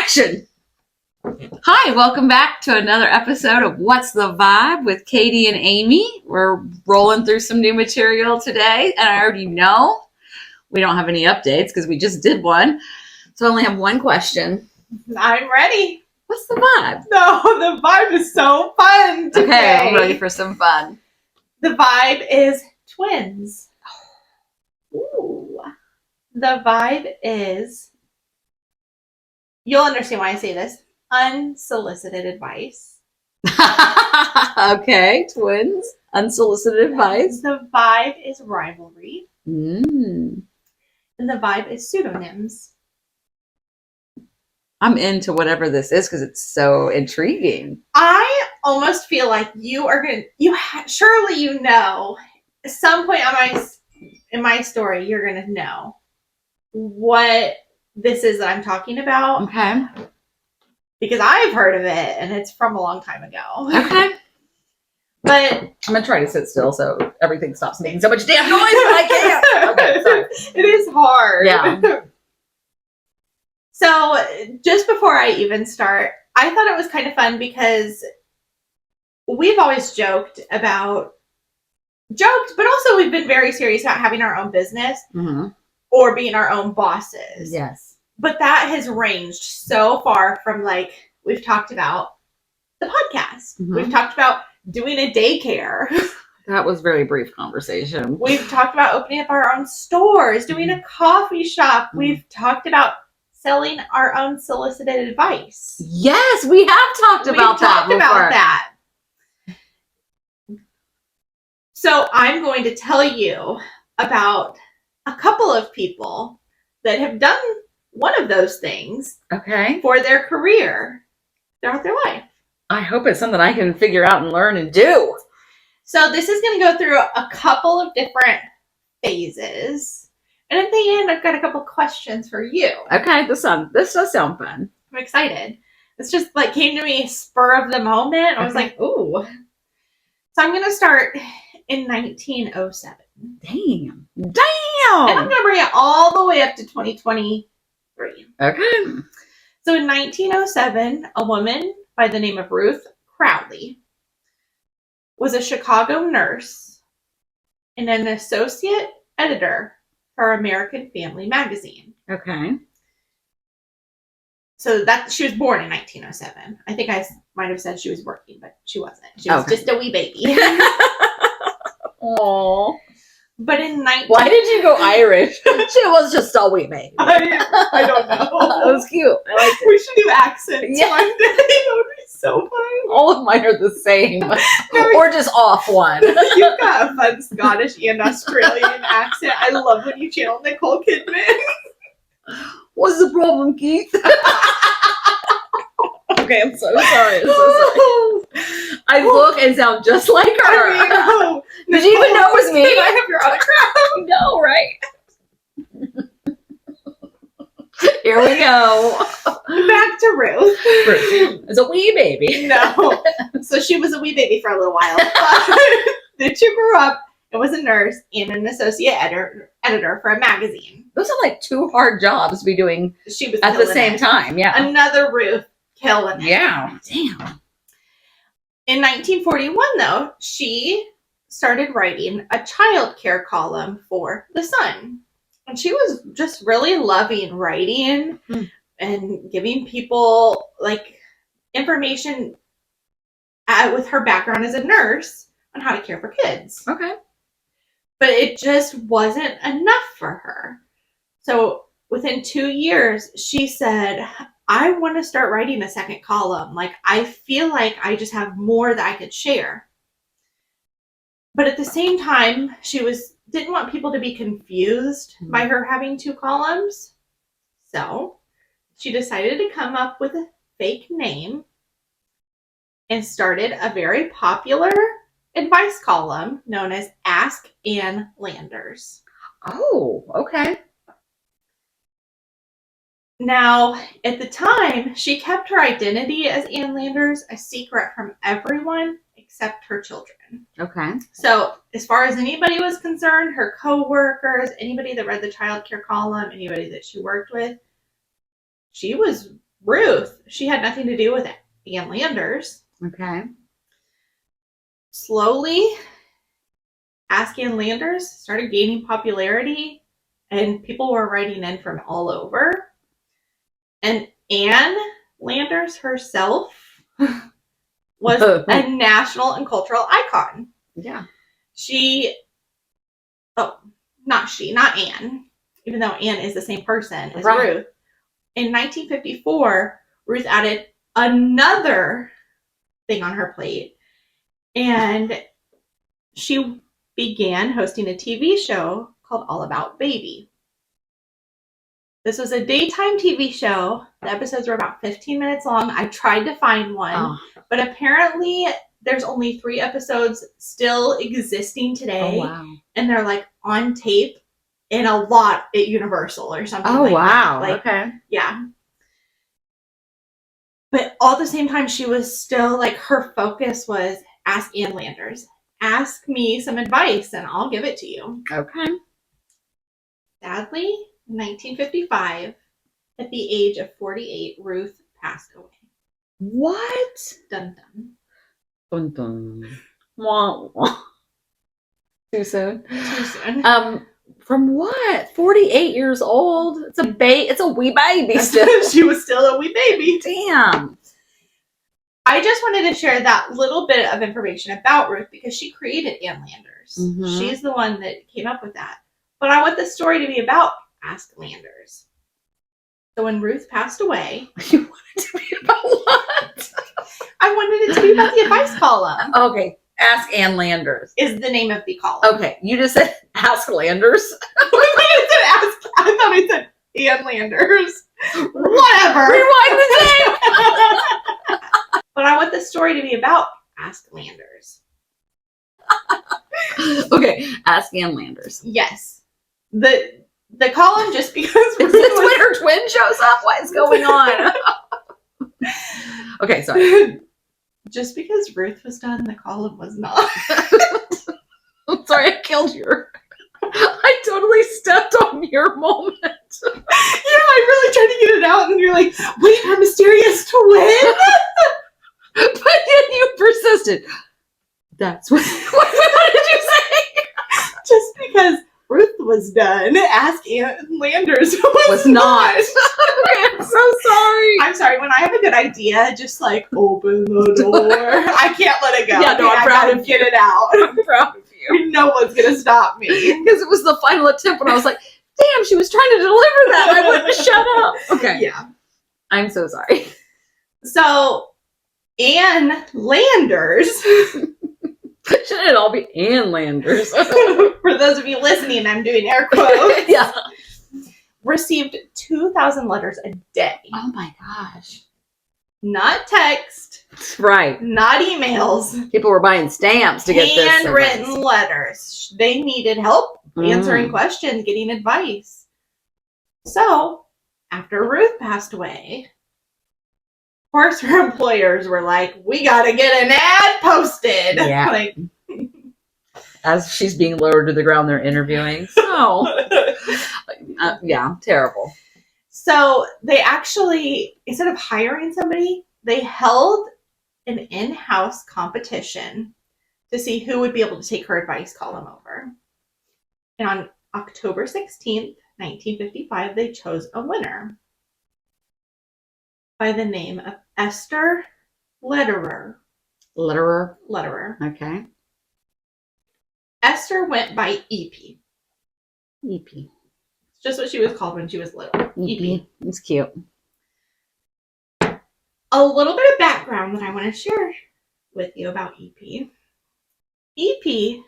Action! Hi, welcome back to another episode of What's the Vibe with Kadi and Amy. We're rolling through some new material today, and I already know we don't have any updates because we just did one. So I only have one question. I'm ready. What's the vibe? No, the vibe is so fun today. Okay, I'm ready for some fun. The vibe is twins. Ooh. The vibe is, you'll understand why I say this, unsolicited advice. Okay, twins, unsolicited advice. The vibe is rivalry. And the vibe is pseudonyms. I'm into whatever this is because it's so intriguing. I almost feel like you are going to, surely you know, at some point in my story, you're going to know what this is that I'm talking about. Okay. Because I've heard of it, and it's from a long time ago. Okay. But I'm going to try to sit still so everything stops making so much damn noise, but I can't. Okay, sorry. It is hard. Yeah. So just before I even start, I thought it was kind of fun because we've always joked, but also we've been very serious about having our own business or being our own bosses. Yes. But that has ranged so far from, like, we've talked about the podcast. We've talked about doing a daycare. That was very brief conversation. We've talked about opening up our own stores, doing a coffee shop. We've talked about selling our own solicited advice. Yes, we have talked about that. So I'm going to tell you about a couple of people that have done one of those things for their career throughout their life. I hope it's something I can figure out and learn and do. So this is going to go through a couple of different phases. And at the end, I've got a couple questions for you. Okay, this does sound fun. I'm excited. This just came to me spur of the moment. I was like, ooh. So I'm going to start in 1907. Damn. And I'm going to bring it all the way up to 2023. Okay. So in 1907, a woman by the name of Ruth Crowley was a Chicago nurse and an associate editor for American Family Magazine. Okay. So she was born in 1907. I think I might have said she was working, but she wasn't. She was just a wee baby. Aww. But in Why did you go Irish? She was just a wee baby. I don't know. That was cute. I liked it. We should do accents one day. That would be so fun. All of mine are the same. Or just off one. You've got a fun Scottish and Australian accent. I love when you channel Nicole Kidman. What's the problem, Keith? Okay, I'm so sorry. I look and sound just like her. Did you even know it was me? Can I have your autograph? No, right? Here we go. Back to Ruth. Ruth is a wee baby. No. So she was a wee baby for a little while. Then she grew up and was a nurse and an associate editor for a magazine. Those are like two hard jobs to be doing she was at the same time. Yeah. Another Ruth killing it. Yeah. Damn. In 1941, though, she started writing a child care column for The Sun. And she was just really loving writing and giving people information with her background as a nurse on how to care for kids. Okay. But it just wasn't enough for her. So within 2 years, she said, I want to start writing a second column. I feel like I just have more that I could share. But at the same time, she didn't want people to be confused by her having two columns. So she decided to come up with a fake name and started a very popular advice column known as Ask Ann Landers. Oh, okay. Now, at the time, she kept her identity as Ann Landers a secret from everyone except her children. Okay. So, as far as anybody was concerned, her co-workers, anybody that read the child care column, anybody that she worked with, she was Ruth, she had nothing to do with it. Ann Landers. Okay. Slowly, Ask Ann Landers started gaining popularity, and people were writing in from all over. And Ann Landers herself was a national and cultural icon. Yeah. Not Anne, even though Anne is the same person as Right. Ruth. In 1954, Ruth added another thing on her plate, and she began hosting a TV show called All About Baby. This was a daytime TV show. The episodes were about 15 minutes long. I tried to find one, but apparently there's only 3 episodes still existing today. Oh, wow. And they're like on tape in a lot at Universal or something. Oh, like wow. That. Like, okay. Yeah. But all at the same time, she was still like, her focus was ask Ann Landers. Ask me some advice and I'll give it to you. Okay. Sadly, in 1955, at the age of 48, Ruth passed away. What? Dun dun. Dun dun. Wah, wah. Too soon? Too soon. From what? 48 years old? It's a wee baby still. She was still a wee baby. Damn. I just wanted to share that little bit of information about Ruth because she created Ann Landers. Mm-hmm. She's the one that came up with that. But I want the story to be about Ask Landers. So when Ruth passed away... You want it to be about what? I wanted it to be about the advice column. Okay. Ask Ann Landers. Is the name of the column. Okay. You just said Ask Landers? I thought I said Ann Landers. Whatever. Rewind the tape. But I want the story to be about Ask Landers. Okay. Ask Ann Landers. Yes. The column, just because... Is this when her twin shows up? What is going on? Okay, sorry. Just because Ruth was done, the column was not. I'm sorry, I killed your... I totally stepped on your moment. Yeah, I really tried to get it out, and you're like, wait, her mysterious twin? But then you persisted. That's what did you say? Just because Ruth was done, Ask Ann Landers was not. I'm so sorry. I'm sorry, when I have a good idea, just like open the door. I can't let it go. Yeah, no, I'm proud of get it out. I'm proud of you. No one's gonna stop me. Because it was the final attempt when I was like, damn, she was trying to deliver that. I wouldn't shut up. Okay. Yeah. I'm so sorry. So, Ann Landers... Shouldn't it all be Ann Landers? For those of you listening, I'm doing air quotes. Yeah. Received 2,000 letters a day. Oh my gosh. Not text. Right. Not emails. People were buying stamps to get this. Handwritten letters. They needed help answering questions, getting advice. So, after Ruth passed away, of course her employers were like, we gotta get an ad posted. Yeah. Like, as she's being lowered to the ground, they're interviewing. So, yeah, terrible. So they actually, instead of hiring somebody, they held an in-house competition to see who would be able to take her advice column over. And on October 16th, 1955, they chose a winner by the name of Esther Lederer. Letterer. Okay. Esther went by EP. EP. It's just what she was called when she was little. EP. It's cute. A little bit of background that I want to share with you about EP. EP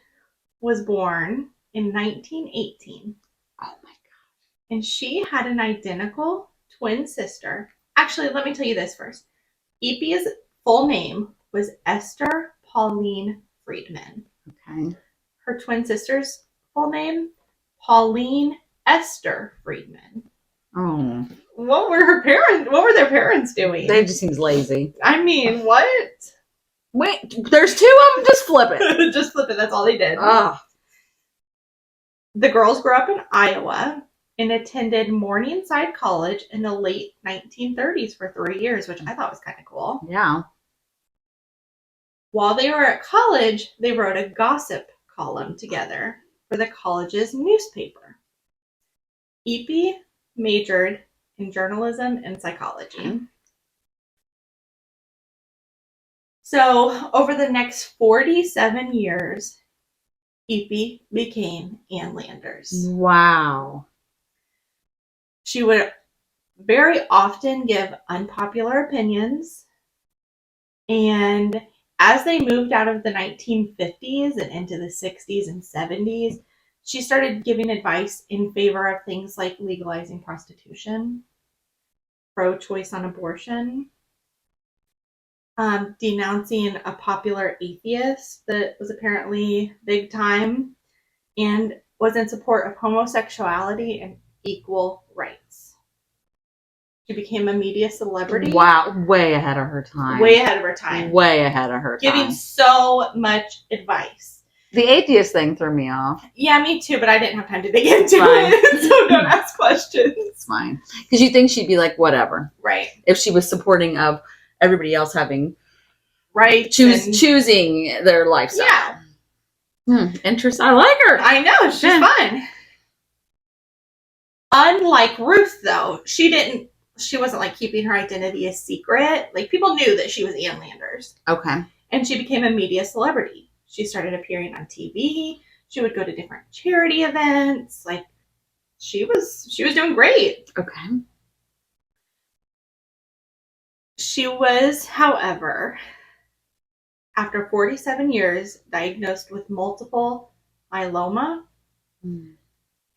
was born in 1918. Oh my God. And she had an identical twin sister. Actually, let me tell you this first. EP's full name was Esther Pauline Friedman. Okay. Her twin sister's full name, Pauline Esther Friedman. Oh. What were their parents doing? They just seems lazy. I mean, what? Wait, there's 2 of them? Just flip it. Just flip it. That's all they did. Oh. The girls grew up in Iowa. and attended Morningside College in the late 1930s for 3 years, which I thought was kind of cool. Yeah. While they were at college, they wrote a gossip column together for the college's newspaper. Eppie majored in journalism and psychology. Okay. So, over the next 47 years, Eppie became Ann Landers. Wow. She would very often give unpopular opinions, and as they moved out of the 1950s and into the 60s and 70s, she started giving advice in favor of things like legalizing prostitution, pro-choice on abortion, denouncing a popular atheist that was apparently big time, and was in support of homosexuality and equal rights. She became a media celebrity. Wow. Way ahead of her time. Way ahead of her time. Way ahead of her time. Giving so much advice. The atheist thing threw me off. Yeah, me too, but I didn't have time to dig into Fine. it, so don't ask questions. It's fine. Because you think she'd be like, whatever. Right. If she was supporting of everybody else having Right. choosing their lifestyle. Yeah. Interesting. I like her. I know, she's fun. Unlike Ruth, though, she wasn't like keeping her identity a secret. Like, people knew that she was Ann Landers. Okay. And she became a media celebrity. She started appearing on TV. She would go to different charity events. Like, she was doing great. Okay. She was, however, after 47 years, diagnosed with multiple myeloma.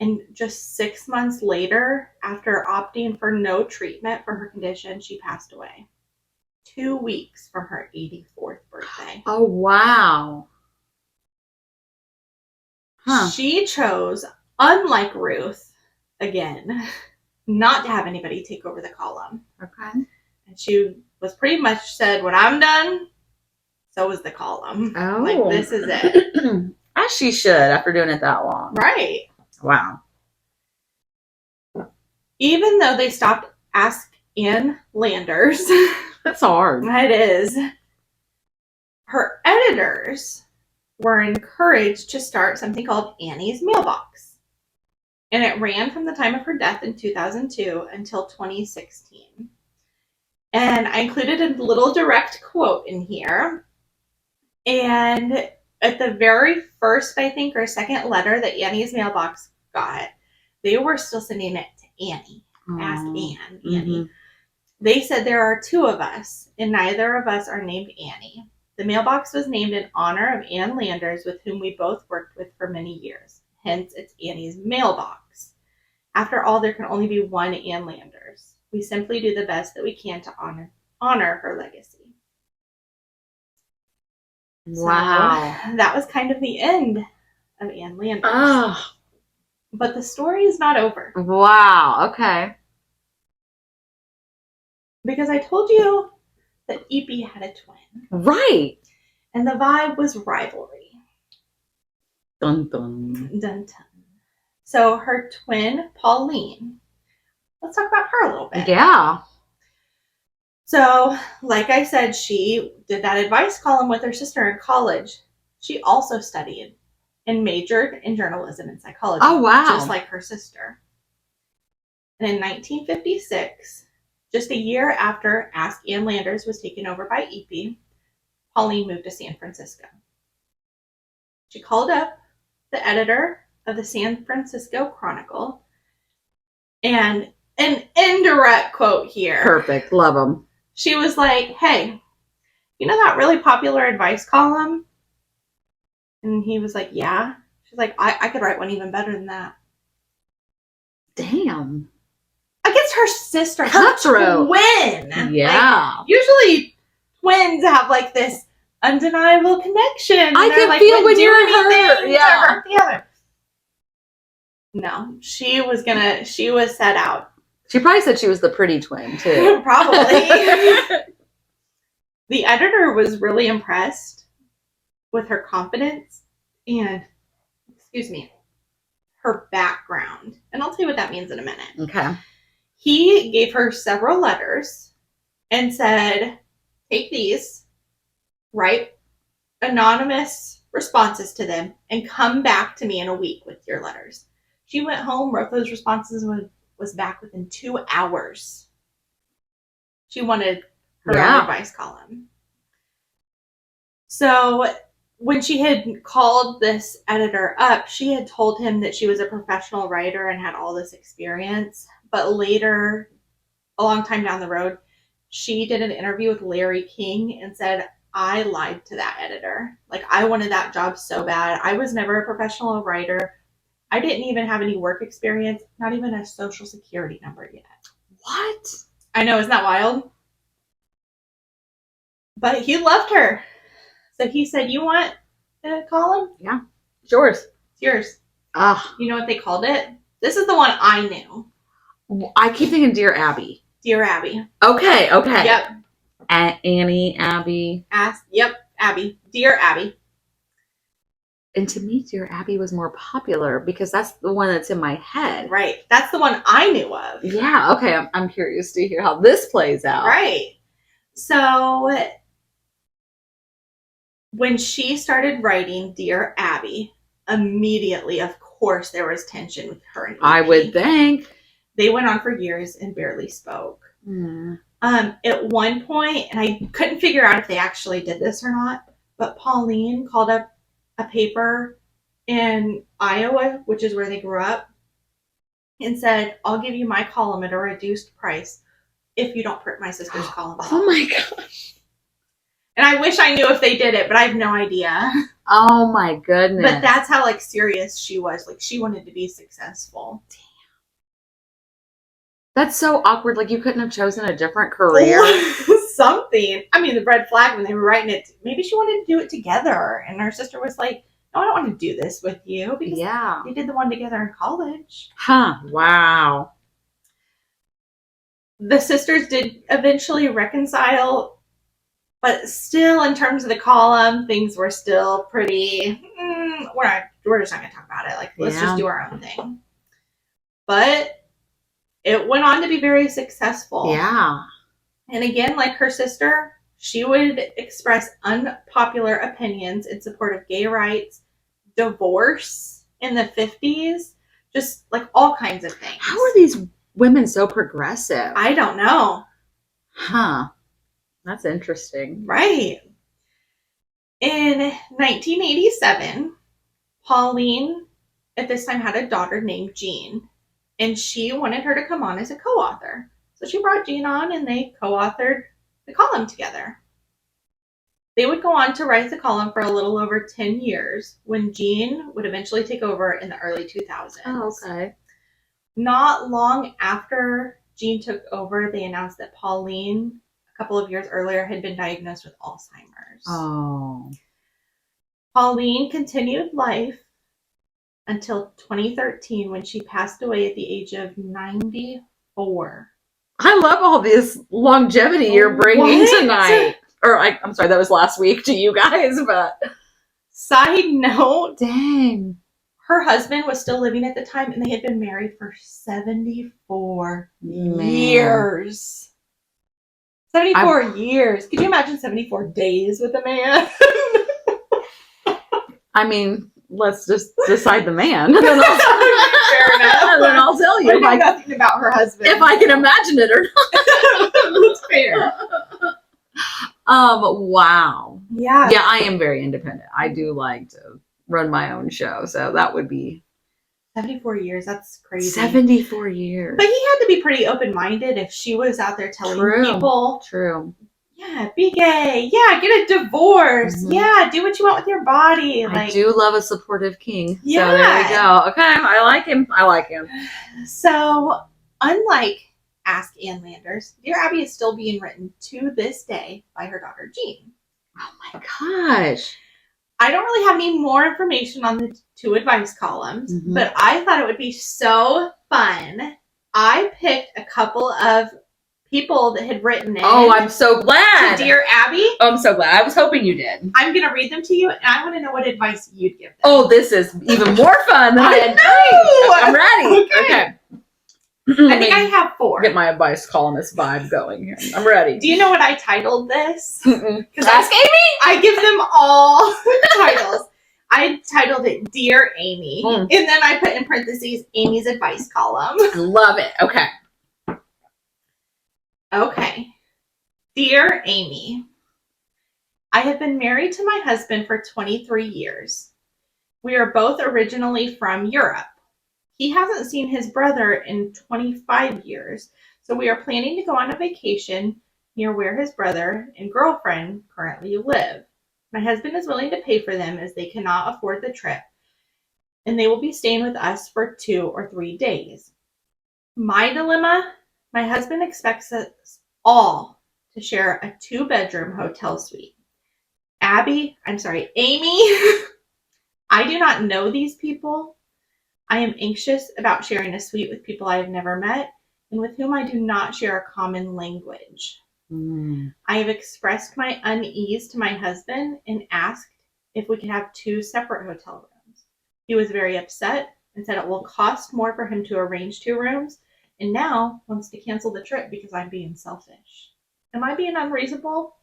And just 6 months later, after opting for no treatment for her condition, she passed away. 2 weeks from her 84th birthday. Oh, wow. Huh. She chose, unlike Ruth, again, not to have anybody take over the column. Okay. And she was pretty much said, when I'm done, so is the column. Oh. Like, this is it. As she should after doing it that long. Right. Wow. Even though they stopped Ask Ann Landers. That's hard. It is. Her editors were encouraged to start something called Annie's Mailbox. And it ran from the time of her death in 2002 until 2016. And I included a little direct quote in here. And at the very first, I think, or second letter that Annie's Mailbox got, they were still sending it to Annie. Ask Annie. Mm-hmm. They said there are two of us, and neither of us are named Annie. The mailbox was named in honor of Ann Landers, with whom we both worked with for many years. Hence, it's Annie's Mailbox. After all, there can only be one Ann Landers. We simply do the best that we can to honor her legacy. Wow. So, that was kind of the end of Ann Landers. Oh. But the story is not over. Wow. Okay. Because I told you that Eppie had a twin. Right. And the vibe was rivalry. Dun dun. Dun dun. So her twin, Pauline. Let's talk about her a little bit. Yeah. So, like I said, she did that advice column with her sister in college. She also studied and majored in journalism and psychology. Oh, wow. Just like her sister. And in 1956, just a year after Ask Ann Landers was taken over by Eppie, Pauline moved to San Francisco. She called up the editor of the San Francisco Chronicle, and an indirect quote here. Perfect. Love them. She was like, hey, you know that really popular advice column? And he was like, yeah. She's like, I could write one even better than that. Damn. Against her sister, her Cutthroat. twin. Yeah. Like, usually twins have like this undeniable connection. I can like, feel when do you're anything hurt. to Yeah. hurt the other. No, she was set out. She probably said she was the pretty twin too. Probably. The editor was really impressed with her confidence and, her background. And I'll tell you what that means in a minute. Okay. He gave her several letters and said, take these, write anonymous responses to them, and come back to me in a week with your letters. She went home, wrote those responses, and was back within 2 hours. She wanted her own advice column. So when she had called this editor up, she had told him that she was a professional writer and had all this experience. But later, a long time down the road, she did an interview with Larry King and said, I lied to that editor. Like, I wanted that job so bad. I was never a professional writer. I didn't even have any work experience, not even a social security number yet. What? I know, isn't that wild? But he loved her. So he said, you want a column? Yeah. It's yours. It's yours. Ah. You know what they called it? This is the one I knew. I keep thinking Dear Abby. Dear Abby. Okay. Yep. Annie, Abby. Yep, Abby. Dear Abby. And to me, Dear Abby was more popular because that's the one that's in my head. Right. That's the one I knew of. Yeah. Okay. I'm curious to hear how this plays out. Right. So when she started writing Dear Abby, immediately, of course, there was tension with her and EP. I would think. They went on for years and barely spoke. At one point, and I couldn't figure out if they actually did this or not, but Pauline called up a paper in Iowa, which is where they grew up, and said, I'll give you my column at a reduced price if you don't print my sister's column. Oh my gosh. And I wish I knew if they did it, but I have no idea. Oh my goodness. But that's how serious she was. She wanted to be successful. Damn. That's so awkward. You couldn't have chosen a different career. Something. I mean, the red flag when they were writing it, maybe she wanted to do it together. And her sister was like, no, I don't want to do this with you. Because they did the one together in college. Huh. Wow. The sisters did eventually reconcile, but still, in terms of the column, things were still pretty, we're just not going to talk about it. Let's just do our own thing. But it went on to be very successful. Yeah. And again, like her sister, she would express unpopular opinions in support of gay rights, divorce in the 50s, just all kinds of things. How are these women so progressive? I don't know. Huh. That's interesting. Right. In 1987, Pauline at this time had a daughter named Jean, and she wanted her to come on as a co-author. So she brought Jean on, and they co-authored the column together. They would go on to write the column for a little over 10 years, when Jean would eventually take over in the early 2000s. Oh, okay. Not long after Jean took over, they announced that Pauline, a couple of years earlier, had been diagnosed with Alzheimer's. Oh. Pauline continued life until 2013, when she passed away at the age of 94. I love all this longevity you're bringing tonight. Or I'm sorry, that was last week to you guys, but. Side note. Dang. Her husband was still living at the time, and they had been married for 74 years. 74 years. Could you imagine 74 days with a man? I mean, let's just decide the man. Fair enough. And then I'll tell you. I know nothing about her husband. If I can imagine it or not. That's fair. Wow. Yeah. Yeah, I am very independent. I do like to run my own show, so that would be 74 years. That's crazy. 74 years. But he had to be pretty open-minded if she was out there telling people. True. Yeah, be gay. Yeah, get a divorce. Mm-hmm. Yeah, do what you want with your body. I do love a supportive king. Yeah. So there we go. Okay, I like him. So, unlike Ask Ann Landers, Dear Abby is still being written to this day by her daughter, Jean. Oh my gosh. I don't really have any more information on the 2 advice columns, but I thought it would be so fun. I picked a couple of people that had written in. Oh, I'm so glad. To Dear Abby. Oh, I'm so glad. I was hoping you did. I'm going to read them to you, and I want to know what advice you'd give them. Oh, this is even more fun than I had dreamed. I'm ready. Okay. I think I have 4. Get my advice columnist vibe going here. I'm ready. Do you know what I titled this? Ask Amy? I give them all titles. I titled it Dear Amy. And then I put in parentheses Amy's advice column. I love it. Okay. Okay. Dear Amy, I have been married to my husband for 23 years. We are both originally from Europe. He hasn't seen his brother in 25 years, so we are planning to go on a vacation near where his brother and girlfriend currently live. My husband is willing to pay for them as they cannot afford the trip, and they will be staying with us for 2 or 3 days. My dilemma, my husband expects us all to share a 2-bedroom hotel suite. Amy, I do not know these people. I am anxious about sharing a suite with people I have never met and with whom I do not share a common language. I have expressed my unease to my husband and asked if we could have 2 separate hotel rooms. He was very upset and said it will cost more for him to arrange 2 rooms, and now wants to cancel the trip because I'm being selfish. Am I being unreasonable?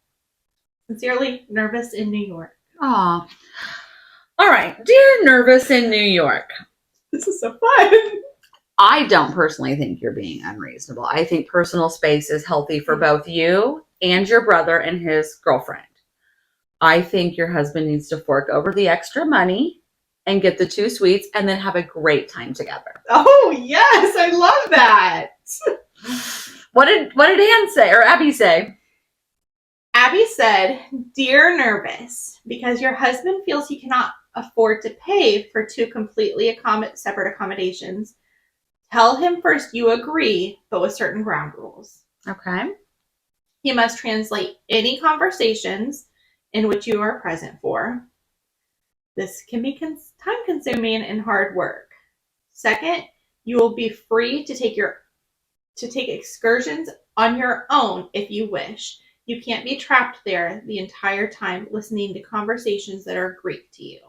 Sincerely, Nervous in New York. Aw. All right. Dear Nervous in New York. This is so fun. I don't personally think you're being unreasonable. I think personal space is healthy for both you and your brother and his girlfriend. I think your husband needs to fork over the extra money and get the 2 suites and then have a great time together. Oh, yes. I love that. What did Ann say or Abby say? Abby said, Dear Nervous, because your husband feels he cannot afford to pay for 2 completely separate accommodations, tell him first you agree, but with certain ground rules. Okay. He must translate any conversations in which you are present for. This can be time-consuming and hard work. Second, you will be free to take excursions on your own if you wish. You can't be trapped there the entire time listening to conversations that are Greek to you.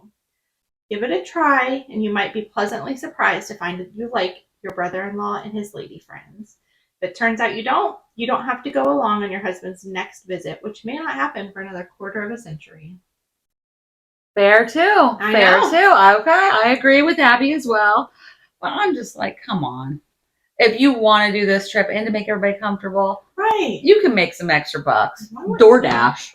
Give it a try, and you might be pleasantly surprised to find that you like your brother-in-law and his lady friends. If it turns out you don't have to go along on your husband's next visit, which may not happen for another quarter of a century. Fair too. I know. Too. Okay. I agree with Abby as well. But I'm just like, come on. If you want to do this trip and to make everybody comfortable, right, you can make some extra bucks. DoorDash.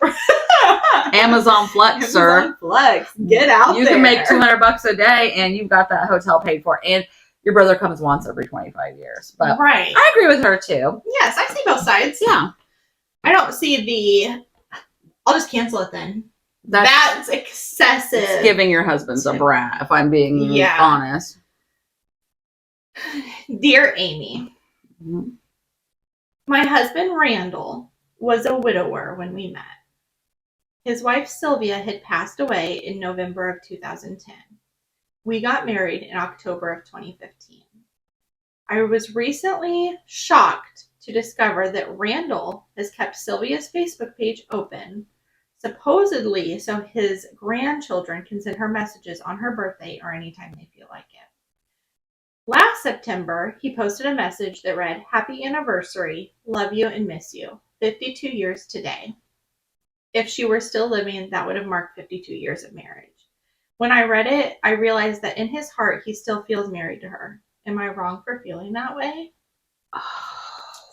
Amazon Flex, sir. Amazon Flex. Get out You there. can make $200 a day and you've got that hotel paid for. And your brother comes once every 25 years. But right. I agree with her too. Yes, I see both sides. Yeah. I don't see I'll just cancel it then. That's excessive. It's giving your husband's a brat, if I'm being honest. Dear Amy, my husband Randall was a widower when we met. His wife Sylvia had passed away in November of 2010. We got married in October of 2015. I was recently shocked to discover that Randall has kept Sylvia's Facebook page open, supposedly so his grandchildren can send her messages on her birthday or anytime they feel like it. Last September, he posted a message that read, Happy anniversary, love you and miss you, 52 years today. If she were still living, that would have marked 52 years of marriage. When I read it, I realized that in his heart, he still feels married to her. Am I wrong for feeling that way?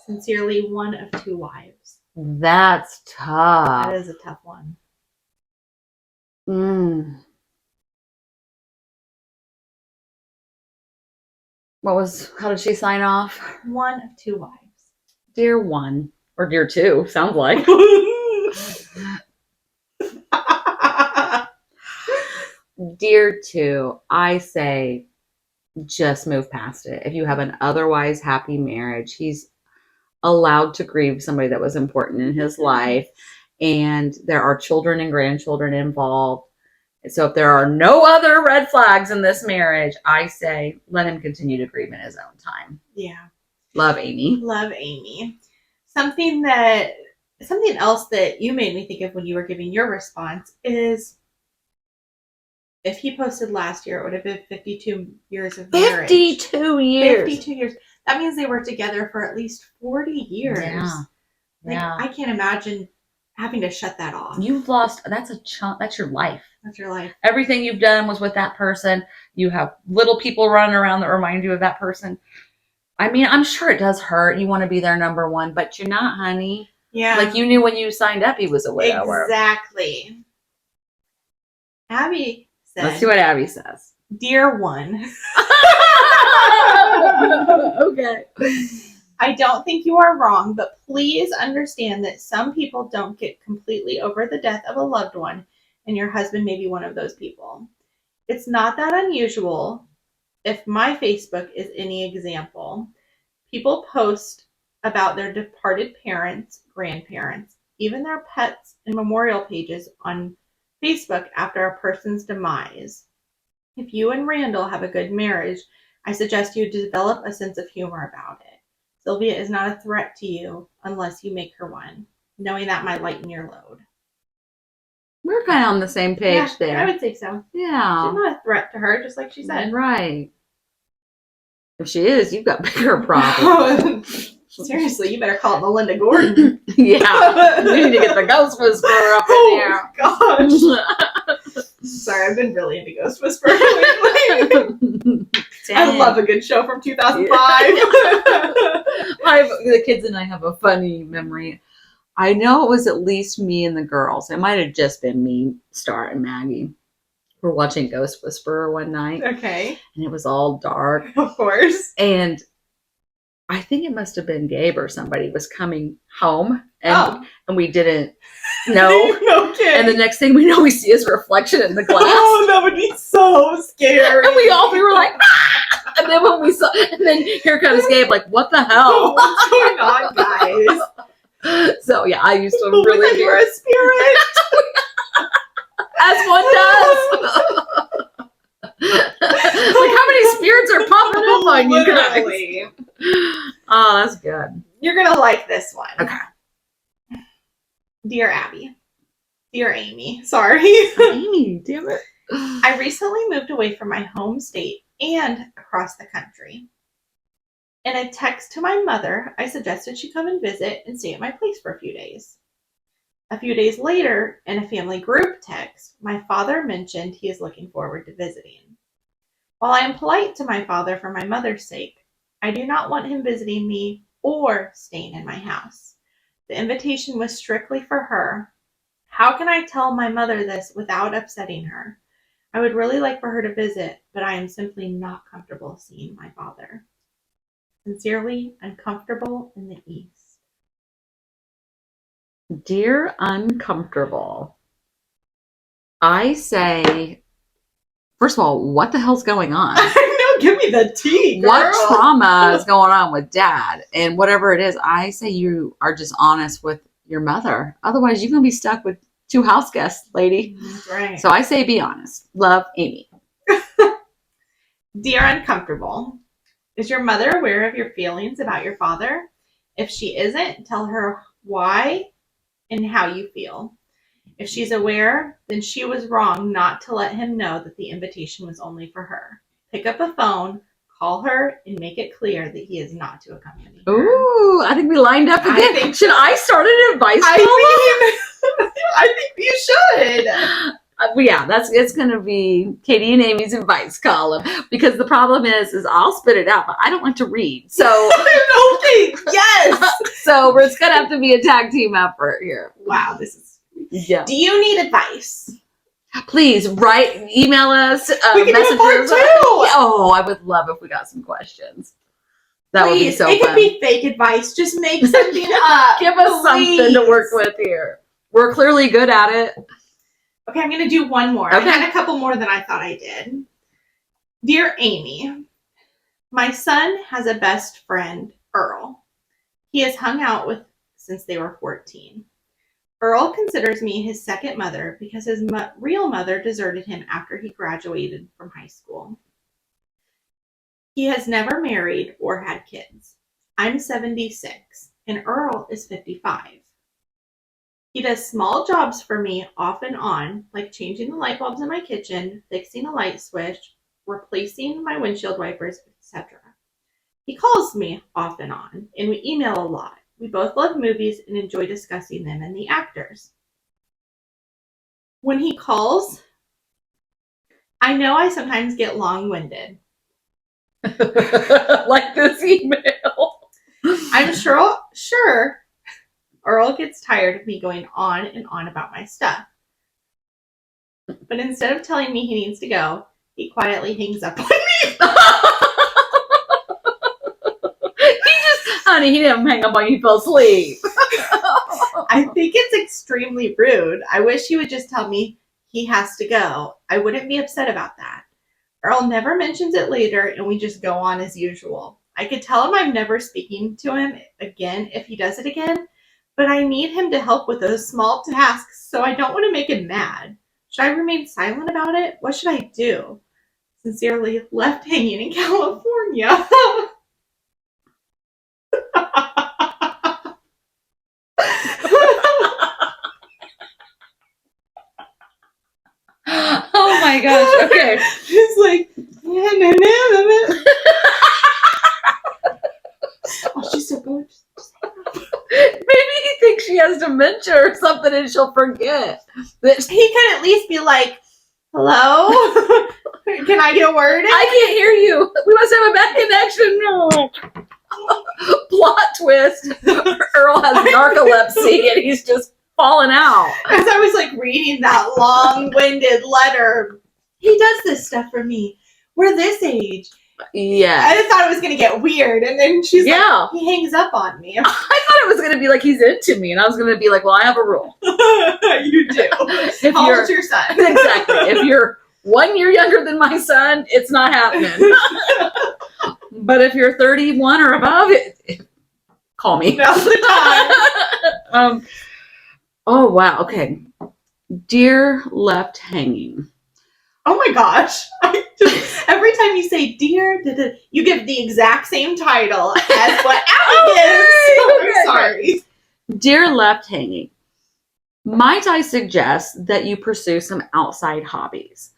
Sincerely, one of 2 wives. That's tough. That is a tough one. How did she sign off? One of 2 wives. Dear 1. Or dear 2, sounds like. Dear 2, I say just move past it. If you have an otherwise happy marriage, he's allowed to grieve somebody that was important in his life. And there are children and grandchildren involved. So if there are no other red flags in this marriage, I say let him continue to grieve in his own time. Yeah. Love, Amy. Love, Amy. Something else that you made me think of when you were giving your response is if he posted last year, it would have been 52 years of marriage. 52 years. 52 years. That means they were together for at least 40 years. Yeah. Like, Yeah. I can't imagine having to shut that off. You've lost, that's a chunk, that's your life. That's your life. Everything you've done was with that person. You have little people running around that remind you of that person. I mean, I'm sure it does hurt. You want to be their number one, but you're not, honey. Yeah. Like, you knew when you signed up he was a widower. Exactly. Abby said. Let's see what Abby says. Dear one. Okay. I don't think you are wrong, but please understand that some people don't get completely over the death of a loved one, and your husband may be one of those people. It's not that unusual. If my Facebook is any example, people post about their departed parents, grandparents, even their pets and memorial pages on Facebook after a person's demise. If you and Randall have a good marriage, I suggest you develop a sense of humor about it. Sylvia is not a threat to you unless you make her one. Knowing that might lighten your load. We're kind of on the same page there. I would say so. Yeah. She's not a threat to her, just like she said. Right. If she is, you've got bigger problems. Seriously, you better call it Melinda Gordon. Yeah. You need to get the ghost whisperer up in here. Oh, gosh. Sorry, I've been really into Ghost Whisperer lately. I love a good show from 2005. The kids and I have a funny memory. I know it was at least me and the girls. It might have just been me, Star, and Maggie. We're watching Ghost Whisperer one night. Okay. And it was all dark. Of course. And I think it must have been Gabe or somebody was coming home. And we didn't know. No kidding. And the next thing we know, we see his reflection in the glass. Oh, that would be so scary. And we were like, ah! And then when we saw, and then here comes Gabe, like, what the hell? What's going on, guys? So yeah, I used to Oh, really you're a spirit. as one does. Like, how many spirits are popping up on you guys? Literally. Oh, that's good. You're gonna like this one. Okay. Dear Abby. Dear Amy. Sorry. Amy, damn it. I recently moved away from my home state and across the country. In a text to my mother, I suggested she come and visit and stay at my place for a few days. A few days later, in a family group text, my father mentioned he is looking forward to visiting. While I am polite to my father for my mother's sake, I do not want him visiting me or staying in my house. The invitation was strictly for her. How can I tell my mother this without upsetting her? I would really like for her to visit, but I am simply not comfortable seeing my father. Sincerely, uncomfortable in the East. Dear Uncomfortable, I say, first of all, what the hell's going on? I know, give me the tea, girl. What trauma is going on with dad? And whatever it is, I say you are just honest with your mother. Otherwise, you're going to be stuck with 2 house guests, lady. That's right. So I say be honest. Love, Amy. Dear Uncomfortable, is your mother aware of your feelings about your father? If she isn't, tell her why and how you feel. If she's aware, then she was wrong not to let him know that the invitation was only for her. Pick up a phone, call her, and make it clear that he is not to accompany her. Ooh, I think we lined up again. Should I start an advice column? I think you should. Yeah, it's going to be Katie and Amy's advice column, because the problem is I'll spit it out, but I don't like to read. So okay, yes. So it's going to have to be a tag team effort here. Wow, this is. Yeah. Do you need advice? Please email us. We can messages. do a part 2. Oh, I would love if we got some questions. That would be so fun. It could be fake advice. Just make something up. Give us something to work with here. We're clearly good at it. Okay, I'm going to do one more. Okay. I had a couple more than I thought I did. Dear Amy, my son has a best friend, Earl. He has hung out with since they were 14. Earl considers me his second mother because his real mother deserted him after he graduated from high school. He has never married or had kids. I'm 76, and Earl is 55. He does small jobs for me off and on, like changing the light bulbs in my kitchen, fixing a light switch, replacing my windshield wipers, etc. He calls me off and on, and we email a lot. We both love movies and enjoy discussing them and the actors. When he calls, I know I sometimes get long-winded. Like this email. I'm sure Earl gets tired of me going on and on about my stuff. But instead of telling me he needs to go, he quietly hangs up on me. Honey, he didn't hang up on you, he fell asleep. I think it's extremely rude. I wish he would just tell me he has to go. I wouldn't be upset about that. Earl never mentions it later, and we just go on as usual. I could tell him I'm never speaking to him again if he does it again, but I need him to help with those small tasks, so I don't want to make him mad. Should I remain silent about it? What should I do? Sincerely, left hanging in California. Oh my gosh, okay. It's like, oh, she's so good. Maybe he thinks she has dementia or something and she'll forget. He could at least be like, hello? Can I get a word in? I can't hear you. We must have a bad connection. No. Plot twist. Earl has narcolepsy and he's just falling out. As I was like reading that long-winded letter, he does this stuff for me. We're this age. Yeah. I just thought it was going to get weird. And then she's like, he hangs up on me. I thought it was going to be like he's into me. And I was going to be like, well, I have a rule. You do. How old's your son? Exactly. If you're 1 year younger than my son, it's not happening. But if you're 31 or above, call me. Now's the time. Oh, wow. Okay. Dear left hanging. Oh my gosh. Every time you say dear, you give the exact same title as what Abby gives. I'm sorry. Dear left hanging, might I suggest that you pursue some outside hobbies?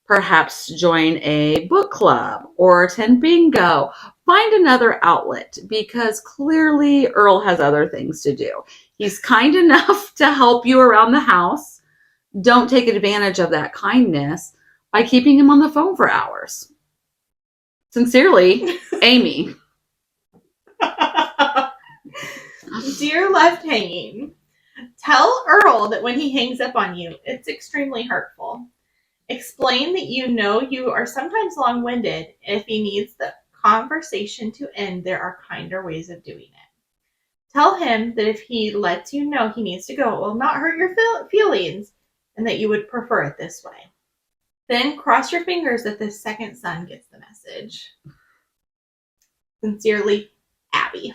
Perhaps join a book club or attend bingo. Find another outlet because clearly Earl has other things to do. He's kind enough to help you around the house. Don't take advantage of that kindness by keeping him on the phone for hours. Sincerely, Amy. Dear left hanging, tell Earl that when he hangs up on you, it's extremely hurtful. Explain that you know you are sometimes long-winded, and if he needs the conversation to end, there are kinder ways of doing it. Tell him that if he lets you know he needs to go, it will not hurt your feelings, and that you would prefer it this way. Then cross your fingers that the second son gets the message. Sincerely, Abby.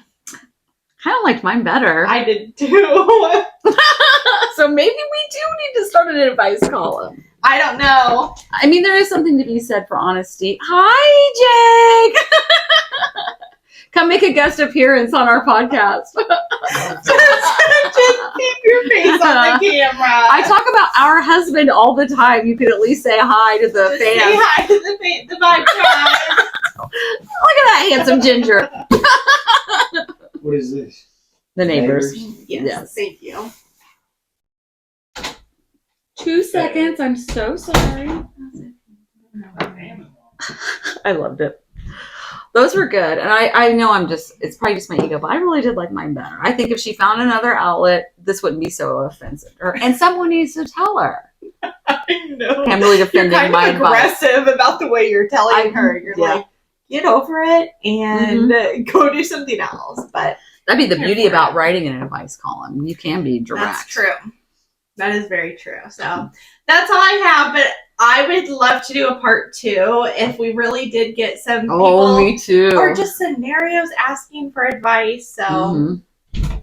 Kind of liked mine better. I did too. So maybe we do need to start an advice column. I don't know. I mean, there is something to be said for honesty. Hi, Jake. Come make a guest appearance on our podcast. Just keep your face on the camera. I talk about our husband all the time. You could at least say hi to the fans. Say hi to the vibe tribe. Look at that handsome ginger. What is this? The neighbors. Yes. Thank you. 2 seconds. I'm so sorry. I loved it. Those were good. And I know it's probably just my ego, but I really did like mine better. I think if she found another outlet, this wouldn't be so offensive. And someone needs to tell her. I know. I'm really defending you're kind my of aggressive about the way you're telling her. You're like, get over it and go do something else. But that'd be the beauty about writing an advice column. You can be direct. That's true. That is very true. So that's all I have, but I would love to do a part 2 if we really did get some people. Oh, me too. Or just scenarios asking for advice. So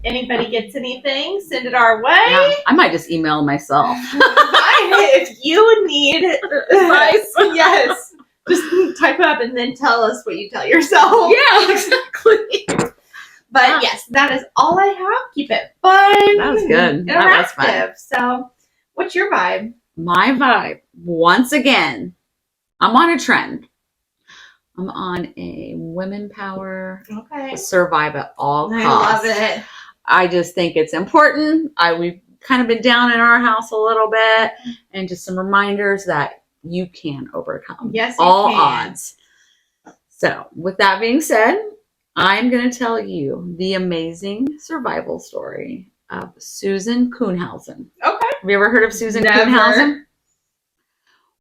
anybody gets anything, send it our way. Yeah, I might just email myself. If you need advice, yes. Just type up and then tell us what you tell yourself. Yeah, exactly. But yes, that is all I have. Keep it fun. That was good. Interactive. That was fun. So, what's your vibe? My vibe, once again, I'm on a trend. I'm on a women power, Okay. survive at all I costs. love it. I just think it's important. We've kind of been down in our house a little bit, and just some reminders that you can overcome all odds. So, with that being said, I'm going to tell you the amazing survival story of Susan Kuhnhausen. Okay. Have you ever heard of Susan Never. Kuhnhausen?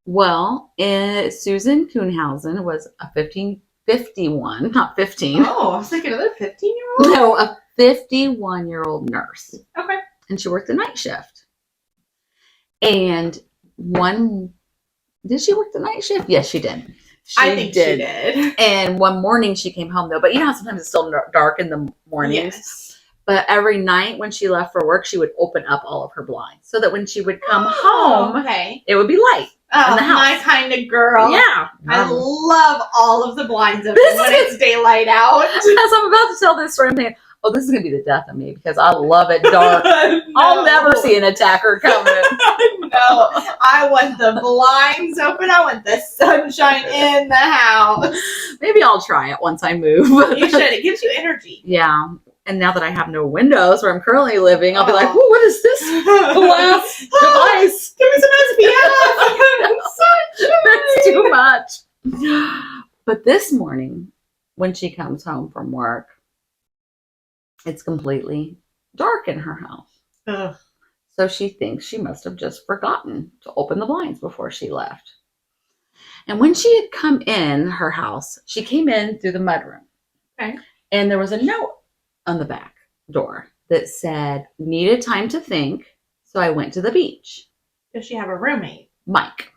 Well, Susan Kuhnhausen was a 51, not 15. Oh, I was like another 15-year-old? No, a 51-year-old nurse. Okay. And she worked the night shift. And did she work the night shift? Yes, she did. I think she did. And one morning she came home, though. But you know how sometimes it's still dark in the mornings? Yes. But every night when she left for work, she would open up all of her blinds so that when she would come home, okay, it would be light. Oh, in the house. My kind of girl. Yeah. I love all of the blinds open when it's daylight out. As I'm about to tell this story, I'm thinking, oh, this is going to be the death of me because I love it dark. No. I'll never see an attacker coming. No, I want the blinds open. I want the sunshine in the house. Maybe I'll try it once I move. You should. It gives you energy. Yeah. And now that I have no windows where I'm currently living, I'll be like, what is this glass device? Give me some SPF. That's too much. But this morning, when she comes home from work, it's completely dark in her house. Ugh. So she thinks she must have just forgotten to open the blinds before she left. And when she had come in her house, she came in through the mudroom. Okay. And there was a note on the back door that said, needed time to think, so I went to the beach. Does she have a roommate? Mike.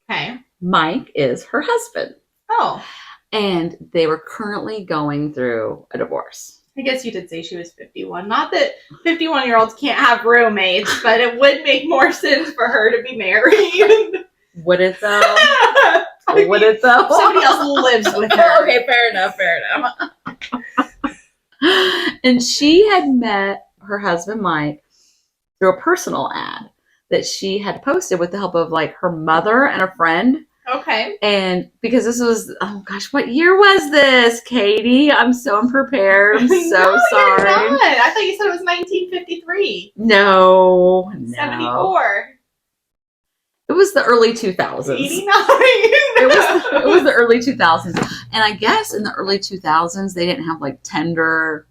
Okay. Mike is her husband. Oh. And they were currently going through a divorce. I guess you did say she was 51. Not that 51-year-olds can't have roommates, but it would make more sense for her to be married. Would it though? Would it though? Somebody else lives with her. Okay, fair enough. And she had met her husband, Mike, through a personal ad that she had posted with the help of like her mother and a friend. Okay. And because this was, oh gosh, what year was this, Katie? I'm so unprepared. I'm so No, sorry. You're not. I thought you said it was 1953. No. 74. It was the early 2000s. 89. It was the early 2000s. And I guess in the early 2000s, they didn't have like Tinder.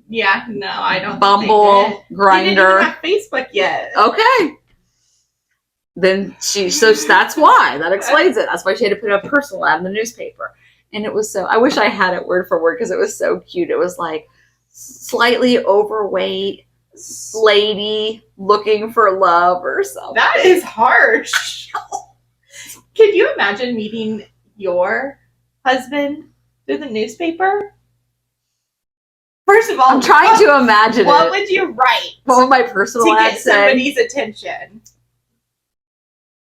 Yeah, no, I don't Bumble, think they did. Grindr. They didn't even have Facebook yet. Okay. Then so that's why. That explains it. That's why she had to put a personal ad in the newspaper. And it was so, I wish I had it word for word because it was so cute. It was like slightly overweight lady looking for love or something. That is harsh. Could you imagine meeting your husband through the newspaper? First of all, I'm trying to imagine what it. would you write What would my personal to ad get say? somebody's attention?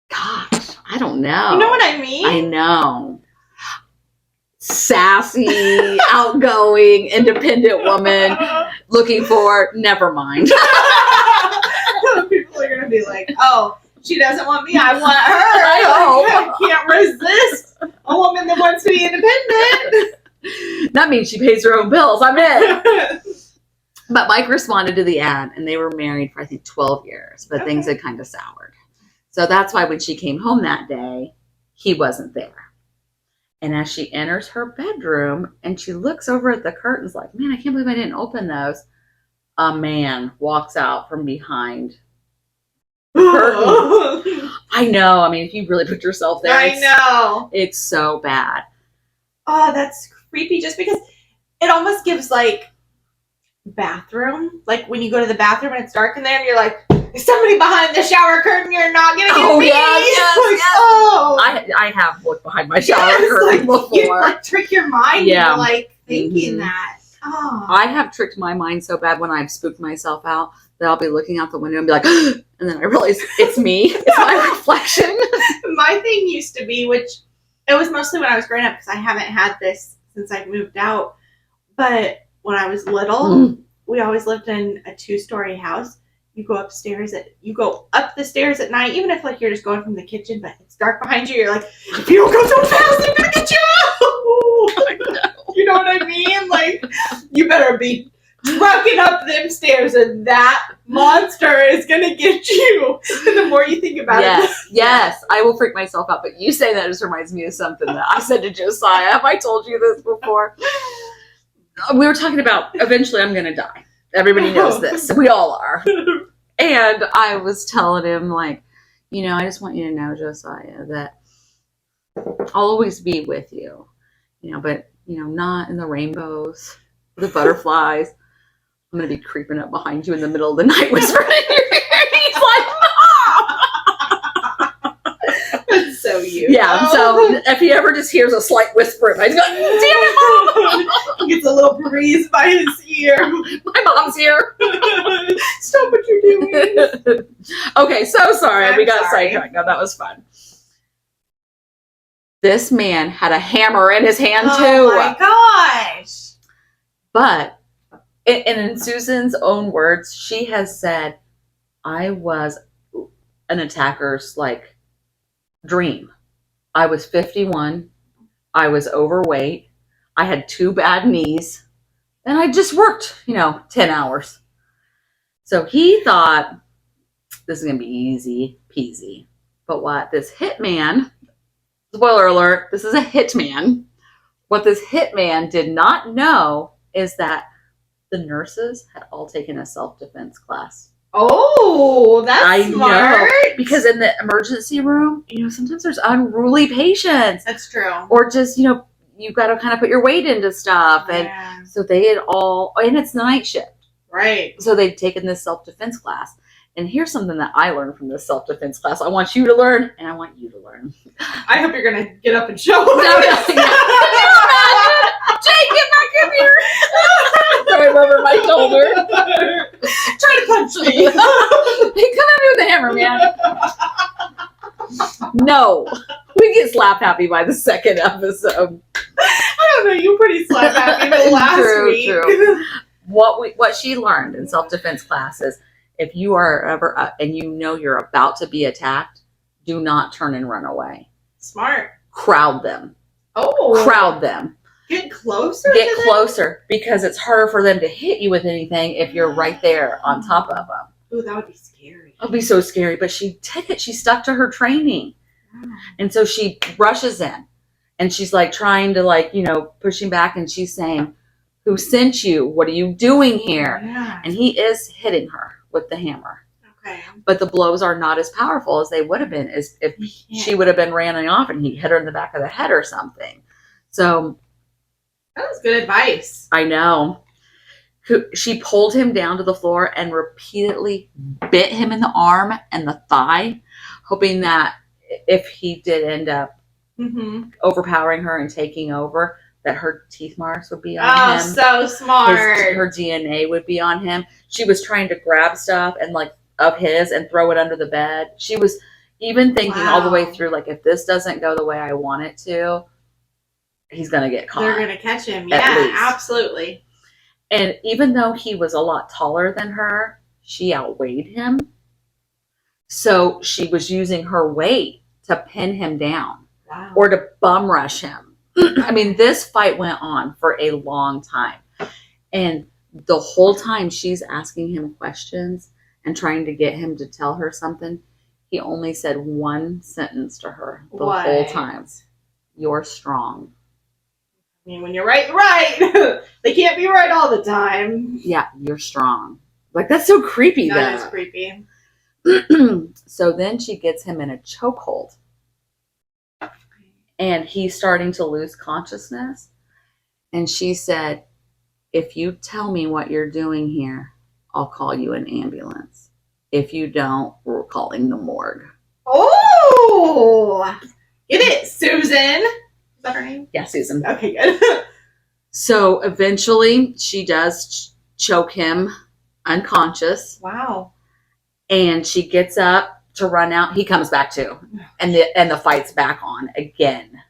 Gosh, I don't know. You know what I mean? I know. Sassy, outgoing, independent woman looking for, never mind. People are going to be like, oh, she doesn't want me, I want her. I I can't resist a woman that wants to be independent. That means she pays her own bills. I'm in. But Mike responded to the ad, and they were married for, I think, 12 years. But things had kind of soured. So that's why when she came home that day, he wasn't there. And as she enters her bedroom and she looks over at the curtains like, man, I can't believe I didn't open those. A man walks out from behind the curtain. I know. I mean, if you really put yourself there, I know. It's so bad. Oh, that's creepy just because it almost gives like bathroom. Like when you go to the bathroom and it's dark in there and you're like, there's somebody behind the shower curtain, you're not going to get me. Yes. Oh. I have looked behind my shower curtain like, you before. like trick your mind into like thinking that. Oh. I have tricked my mind so bad when I've spooked myself out that I'll be looking out the window and be like, and then I realize it's me. It's my reflection. My thing used to be, which it was mostly when I was growing up because I haven't had this since I've moved out, but when I was little, we always lived in a 2-story house. You go up the stairs at night, even if like you're just going from the kitchen, but it's dark behind you. You're like, if you don't go so fast, I'm gonna get you out. You know what I mean? Like, you better be trucking up them stairs, and that monster is gonna get you. And the more you think about it, yes, I will freak myself out. But you say that just reminds me of something that I said to Josiah. Have I told you this before? We were talking about eventually I'm gonna die. Everybody knows this. We all are. And I was telling him, like, you know, I just want you to know, Josiah, that I'll always be with you. You know, but, you know, not in the rainbows, the butterflies. I'm going to be creeping up behind you in the middle of the night whispering in your ear. He's like, Mom! that's so you. Yeah, so if he ever just hears a slight whisper, I just go, damn it, Mom! He gets a little breeze by his ear. My mom's here. Stop what you're doing. Okay, so sorry. We got sorry. sidetracked. No, that was fun. This man had a hammer in his hand, too. Oh, my gosh. But, and in Susan's own words, she has said, I was an attacker's, like, dream. I was 51. I was overweight. I had 2 bad knees. And I just worked, 10 hours. So he thought, this is going to be easy peasy. But what this hitman, spoiler alert, this is a hitman. What this hitman did not know is that the nurses had all taken a self-defense class. Oh, that's smart. Know, because in the emergency room, sometimes there's unruly patients. That's true. Or just, you've got to kind of put your weight into stuff. And so they had all, and it's night shift. Right. So they'd taken this self-defense class. And here's something that I learned from this self-defense class. I want you to learn, and I want you to learn. I hope you're going to get up and show No, us. Can you imagine? Jake, get back up here. Throw him over my shoulder. Try to punch me. Hey, come at me with a hammer, man. No. We get slap happy by the second episode. I don't know. You pretty slap happy the last week. True. What she learned in self-defense class is, if you are ever and you're about to be attacked, do not turn and run away. Smart. Crowd them. Oh. Crowd them. Get closer. Get closer, because it's harder for them to hit you with anything if you're right there on top of them. Ooh, that would be scary. It would be so scary. But she did it. She stuck to her training. Wow. And so she rushes in. And she's like trying to pushing back. And she's saying, who sent you? What are you doing here? Yeah. And he is hitting her with the hammer. Okay. But the blows are not as powerful as they would have been as if she would have been running off and he hit her in the back of the head or something. So that was good advice. I know. She pulled him down to the floor and repeatedly bit him in the arm and the thigh, hoping that if he did end up overpowering her and taking over, that her teeth marks would be on him. Oh, so smart. Her DNA would be on him. She was trying to grab stuff and of his and throw it under the bed. She was even thinking all the way through, if this doesn't go the way I want it to, he's going to get caught. They're going to catch him. Yeah, absolutely. And even though he was a lot taller than her, she outweighed him. So she was using her weight to pin him down or to bum rush him. I mean, this fight went on for a long time. And the whole time she's asking him questions and trying to get him to tell her something, he only said one sentence to her the whole time. You're strong. I mean, when you're right, you're right. They can't be right all the time. Yeah, you're strong. That's so creepy. That is creepy. So then she gets him in a chokehold. And he's starting to lose consciousness. And she said, if you tell me what you're doing here, I'll call you an ambulance. If you don't, we're calling the morgue. Oh! Get it, Susan. Is that her name? Yeah, Susan. Okay, good. So eventually she does choke him unconscious. Wow. And she gets up to run out. He comes back too. And the fight's back on again.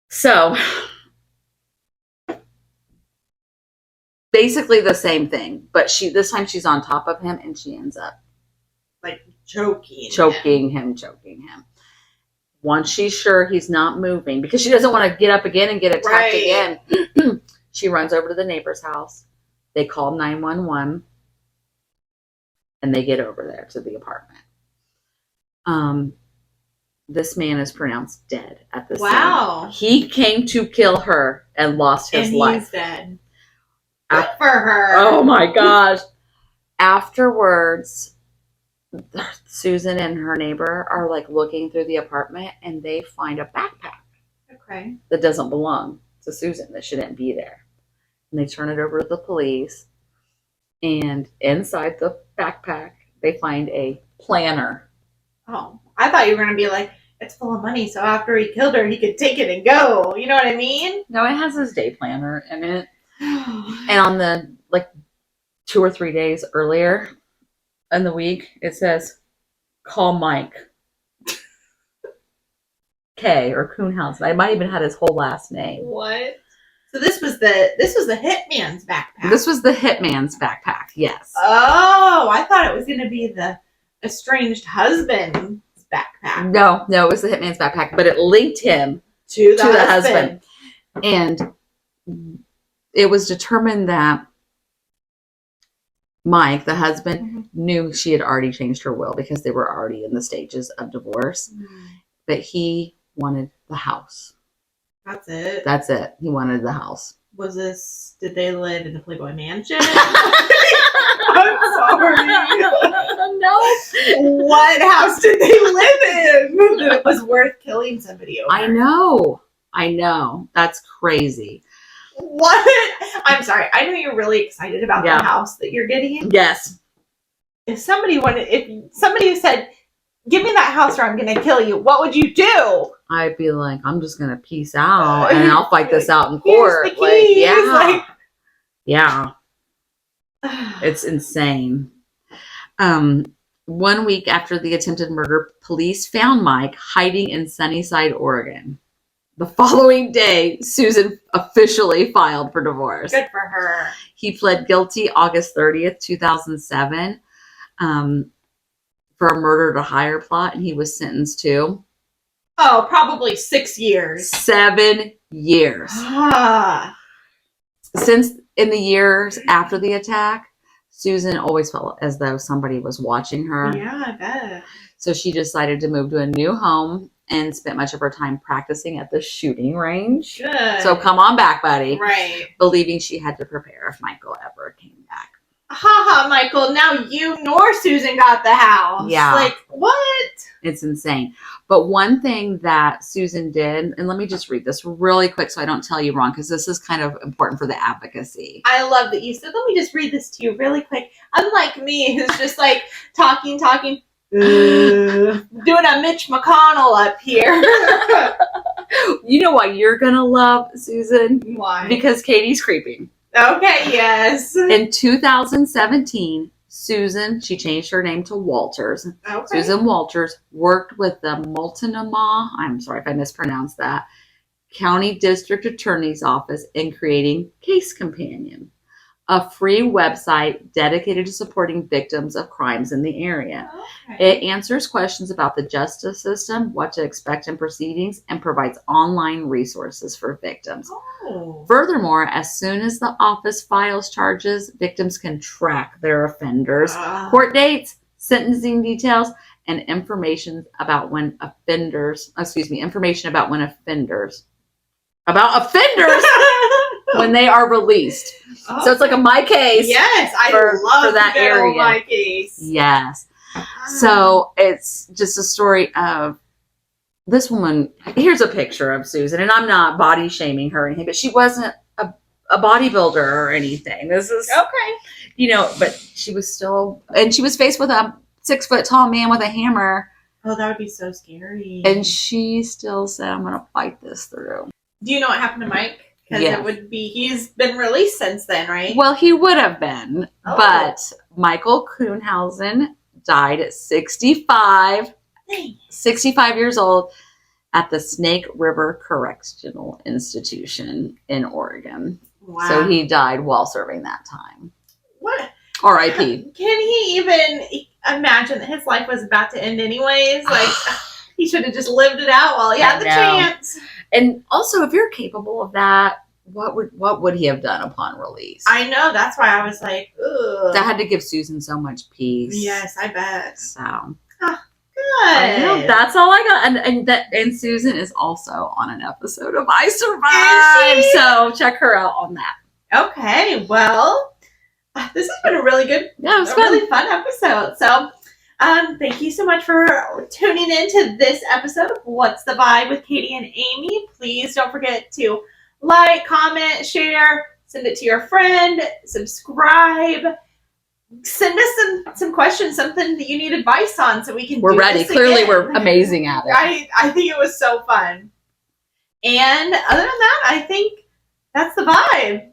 So basically the same thing, but this time she's on top of him and she ends up like choking him. Once she's sure he's not moving, because she doesn't want to get up again and get attacked again, she runs over to the neighbor's house. They call 911 and they get over there to the apartment. This man is pronounced dead at the scene. He came to kill her and lost his life. He's dead. Good for her. Oh my gosh. Afterwards, Susan and her neighbor are like looking through the apartment and they find a backpack. Okay. That doesn't belong to Susan, that shouldn't be there. And they turn it over to the police. And inside the backpack, they find a planner. Oh, I thought you were going to be like, it's full of money, so after he killed her, he could take it and go. You know what I mean? No, it has his day planner in it. And on the, 2 or 3 days earlier in the week, it says, call Mike. K or Kuhnhausen. I might even had his whole last name. What? So this was the hitman's backpack. This was the hitman's backpack, yes. Oh, I thought it was going to be the estranged husband's backpack. No, it was the hitman's backpack, but it linked him to the husband. And it was determined that Mike, the husband, knew she had already changed her will because they were already in the stages of divorce. But he wanted the house. That's it? That's it. He wanted the house. Did they live in the Playboy Mansion? I'm sorry. No. What house did they live in that it was worth killing somebody over? I know. That's crazy. What? I'm sorry. I know you're really excited about the house that you're getting. Yes. If somebody said, give me that house or I'm going to kill you, what would you do? I'd be like, I'm just going to peace out and I'll fight this out in court. Here's the keys. Yeah. It's insane. 1 week after the attempted murder, police found Mike hiding in Sunnyside, Oregon. The following day, Susan officially filed for divorce. Good for her. He pled guilty August 30th, 2007, for a murder to hire plot, and he was sentenced to... Oh, probably 6 years. 7 years. Since in the years after the attack, Susan always felt as though somebody was watching her. Yeah, I bet. So she decided to move to a new home and spent much of her time practicing at the shooting range. Good. So come on back, buddy. Right. Believing she had to prepare if Michael ever came back. Michael, now you nor Susan got the house. Yeah. Like, what? It's insane. But one thing that Susan did, and let me just read this really quick so I don't tell you wrong, because this is kind of important for the advocacy. I love that you said, let me just read this to you really quick. Unlike me, who's just like talking, doing a Mitch McConnell up here. You know why you're going to love Susan? Why? Because Katie's creeping. Okay, yes. In 2017, Susan, she changed her name to Walters. Okay. Susan Walters worked with the Multnomah, I'm sorry if I mispronounced that, County District Attorney's Office in creating Case Companion, a free website dedicated to supporting victims of crimes in the area. Okay. It answers questions about the justice system, what to expect in proceedings, and provides online resources for victims. Oh. Furthermore, as soon as the office files charges, victims can track their offenders, court dates, sentencing details, and information about when offenders when they are released. Oh. So it's like a my case. Yes, I love for that area. My case. Yes. So it's just a story of this woman. Here's a picture of Susan, and I'm not body shaming her or anything, but she wasn't a bodybuilder or anything. This is okay. But she was still, and she was faced with a 6 foot tall man with a hammer. Oh, that would be so scary. And she still said, I'm going to fight this through. Do you know what happened to Mike? Because yes. he's been released since then, right? Well, he would have been, but Michael Kuhnhausen died at 65 years old at the Snake River Correctional Institution in Oregon. Wow. So he died while serving that time. What? R.I.P. Can he even imagine that his life was about to end anyways? Like, he should have just lived it out while he had the chance. And also, if you're capable of that, what would he have done upon release? I know. That's why I was like, ugh. That had to give Susan so much peace. Yes, I bet. So Good. I know, that's all I got. And Susan is also on an episode of I Survived. Is she? So check her out on that. Okay, well, this has been a really good, really fun episode. So, thank you so much for tuning in to this episode of What's the Vibe with Kadi and Amy. Please don't forget to like, comment, share, send it to your friend, subscribe. Send us some questions, something that you need advice on, so we can. We're ready. Clearly, we're amazing at it. I think it was so fun. And other than that, I think that's the vibe.